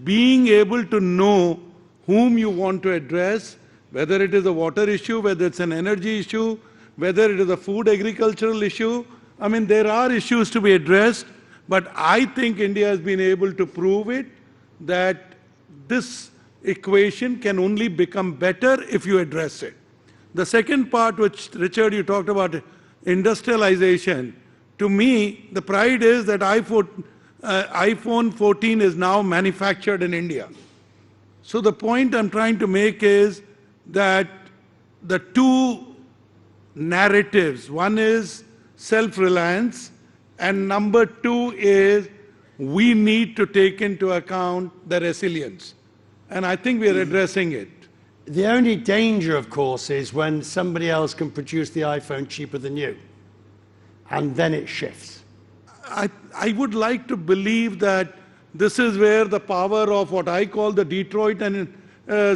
being able to know whom you want to address, whether it is a water issue, whether it's an energy issue, whether it is a food agricultural issue. I mean, there are issues to be addressed, but I think India has been able to prove it, that this equation can only become better if you address it. The second part, which Richard, you talked about, industrialization. To me, the pride is that iPhone 14 is now manufactured in India. So the point I'm trying to make is that the two narratives, one is self-reliance, and number two is we need to take into account the resilience. And I think we are addressing it. The only danger, of course, is when somebody else can produce the iPhone cheaper than you. And then it shifts. I would like to believe that this is where the power of what I call the Detroit and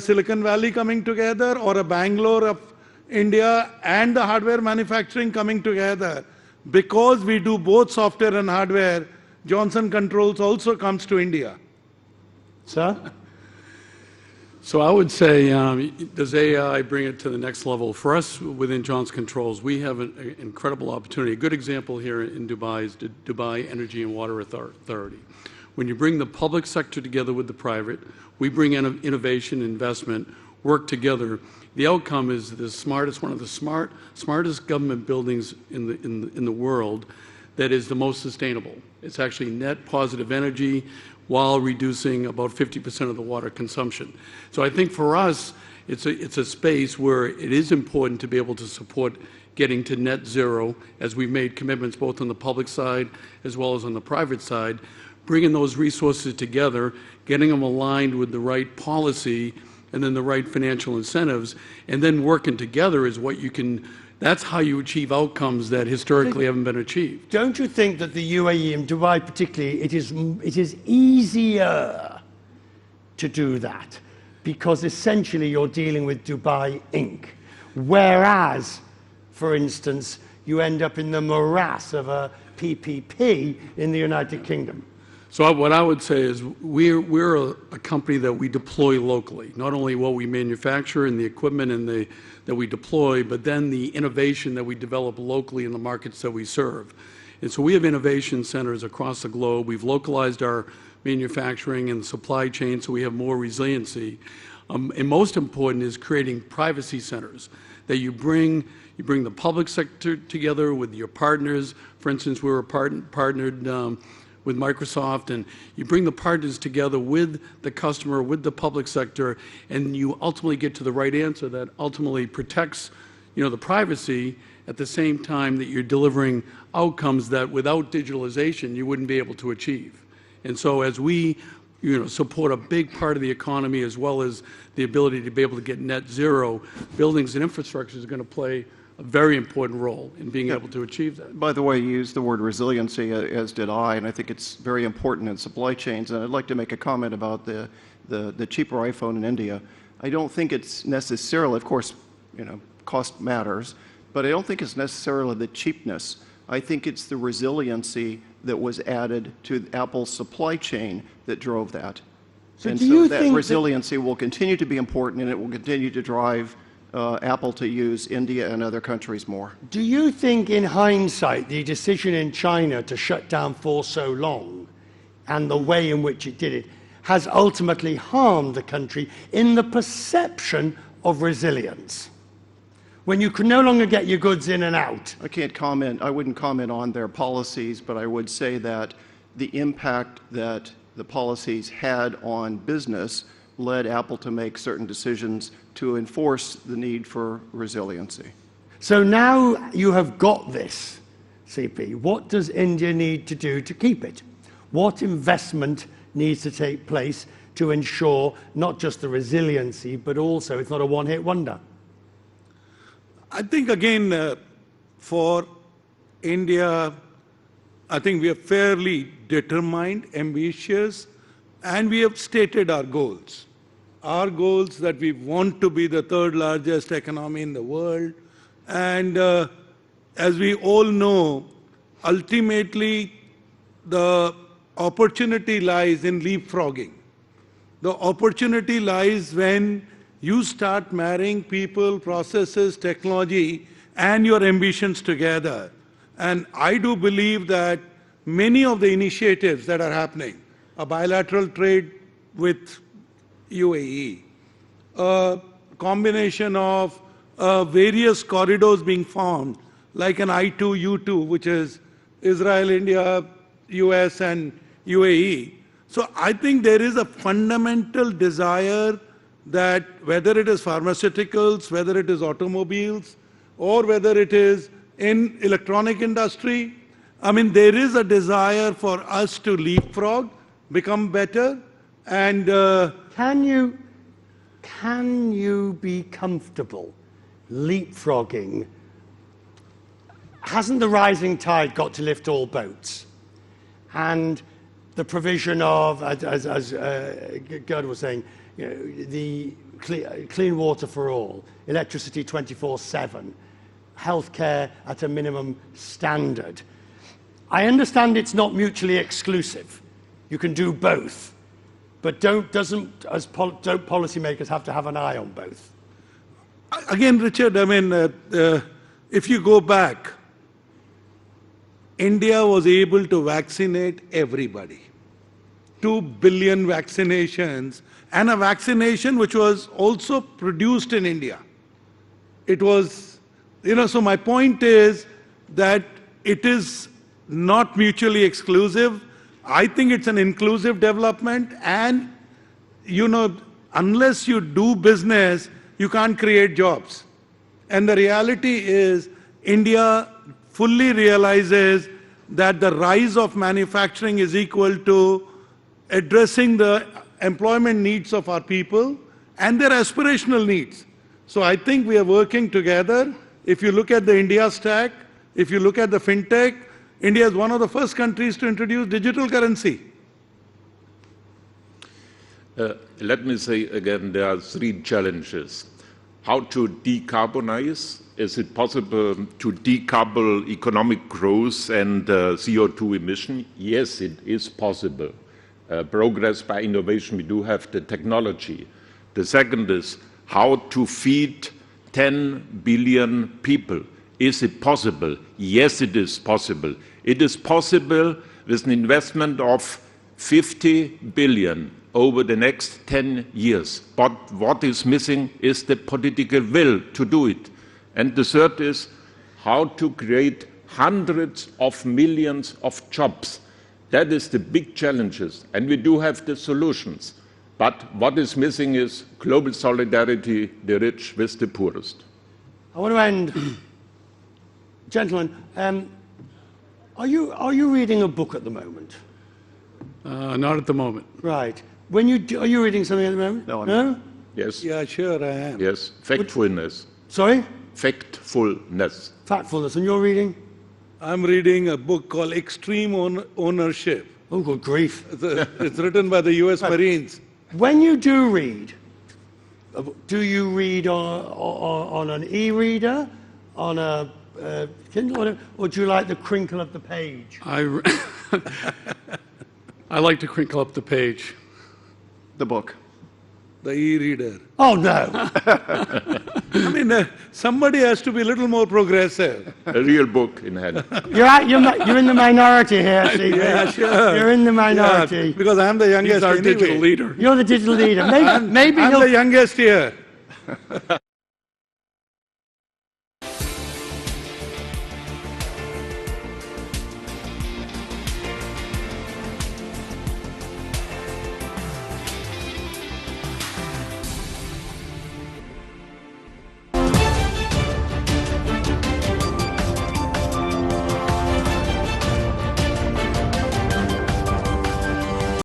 Silicon Valley coming together, or a Bangalore of India and the hardware manufacturing coming together. Because we do both software and hardware, Johnson Controls also comes to India. Sir? So I would say, does AI bring it to the next level? For us within Johnson Controls, we have an incredible opportunity. A good example here in Dubai is the Dubai Energy and Water Authority. When you bring the public sector together with the private, we bring in innovation, investment, work together. The outcome is the smartest, one of the smartest government buildings in the world that is the most sustainable. It's actually net positive energy, while reducing about 50% of the water consumption. So I think for us, it's a space where it is important to be able to support getting to net zero, as we've made commitments both on the public side as well as on the private side, bringing those resources together, getting them aligned with the right policy and then the right financial incentives, and then working together is what you can. That's how you achieve outcomes that historically haven't been achieved. Don't you think that the UAE and Dubai particularly, it is easier to do that because essentially you're dealing with Dubai Inc. Whereas, for instance, you end up in the morass of a PPP in the United Kingdom? So what I would say is we're a company that we deploy locally, not only what we manufacture and the equipment and that we deploy, but then the innovation that we develop locally in the markets that we serve. And so we have innovation centers across the globe. We've localized our manufacturing and supply chain so we have more resiliency. And most important is creating privacy centers that you bring the public sector together with your partners. For instance, we were partnered with Microsoft, and you bring the partners together with the customer, with the public sector, and you ultimately get to the right answer that ultimately protects, the privacy at the same time that you're delivering outcomes that without digitalization you wouldn't be able to achieve. And so as we support a big part of the economy as well as the ability to be able to get net zero, buildings and infrastructure is going to play a very important role in being able to achieve that. By the way, you used the word resiliency, as did I, and I think it's very important in supply chains. And I'd like to make a comment about the cheaper iPhone in India. I don't think it's necessarily, of course, cost matters, but I don't think it's necessarily the cheapness. I think it's the resiliency that was added to Apple's supply chain that drove that. So that resiliency will continue to be important, and it will continue to drive Apple to use India and other countries more. Do you think, in hindsight, the decision in China to shut down for so long and the way in which it did it has ultimately harmed the country in the perception of resilience? When you can no longer get your goods in and out. I can't comment. I wouldn't comment on their policies, but I would say that the impact that the policies had on business led Apple to make certain decisions to enforce the need for resiliency. So now you have got this, CP. What does India need to do to keep it? What investment needs to take place to ensure not just the resiliency, but also it's not a one-hit wonder? I think, again, for India, I think we are fairly determined, ambitious, and we have stated our goals. Our goals that we want to be the third largest economy in the world. And as we all know, ultimately the opportunity lies in leapfrogging. The opportunity lies when you start marrying people, processes, technology, and your ambitions together. And I do believe that many of the initiatives that are happening, a bilateral trade with UAE, a combination of various corridors being formed, like an I2, U2, which is Israel, India, US, and UAE. So I think there is a fundamental desire that whether it is pharmaceuticals, whether it is automobiles, or whether it is in electronic industry, I mean, there is a desire for us to leapfrog, become better, and Can you be comfortable leapfrogging? Hasn't the rising tide got to lift all boats? And the provision of, as Gerd was saying, you know, the clean water for all, electricity 24/7, healthcare at a minimum standard. I understand it's not mutually exclusive. You can do both. But don't policymakers have to have an eye on both? again, Richard, I mean, if you go back, India was able to vaccinate everybody. 2 billion vaccinations, and a vaccination which was also produced in India. It was, you know, so my point is that it is not mutually exclusive. I think it's an inclusive development, and, you know, unless you do business, you can't create jobs. And the reality is, India fully realizes that the rise of manufacturing is equal to addressing the employment needs of our people and their aspirational needs. So I think we are working together. If you look at the India stack, if you look at the fintech, India is one of the first countries to introduce digital currency. Let me say again, there are 3 challenges. How to decarbonize? Is it possible to decouple economic growth and CO2 emission? Yes, it is possible. Progress by innovation, we do have the technology. The second is how to feed 10 billion people. Is it possible? Yes, it is possible. It is possible with an investment of 50 billion over the next 10 years. But what is missing is the political will to do it. And the third is how to create hundreds of millions of jobs. That is the big challenges, and we do have the solutions. But what is missing is global solidarity, the rich with the poorest. I want to end, gentlemen. Are you reading a book at the moment? Not at the moment. Right. When are you reading something at the moment? No, I'm no? Yes. Yeah, sure, I am. Yes. Factfulness. Sorry? Factfulness. Factfulness. And you're reading? I'm reading a book called Extreme Ownership. Oh, good grief. It's written by the US Marines. When you do read, do you read on an e-reader, on a Kindle, or do you like the crinkle of the page? I like to crinkle up the page. The book. The e-reader. Oh, no. I mean, somebody has to be a little more progressive. A real book in hand. You're in the minority here, Steve. Yeah, sure. You're in the minority. Yeah, because I'm the youngest He's our anyway. digital leader. You're the digital leader. Maybe I'm he'll the youngest here.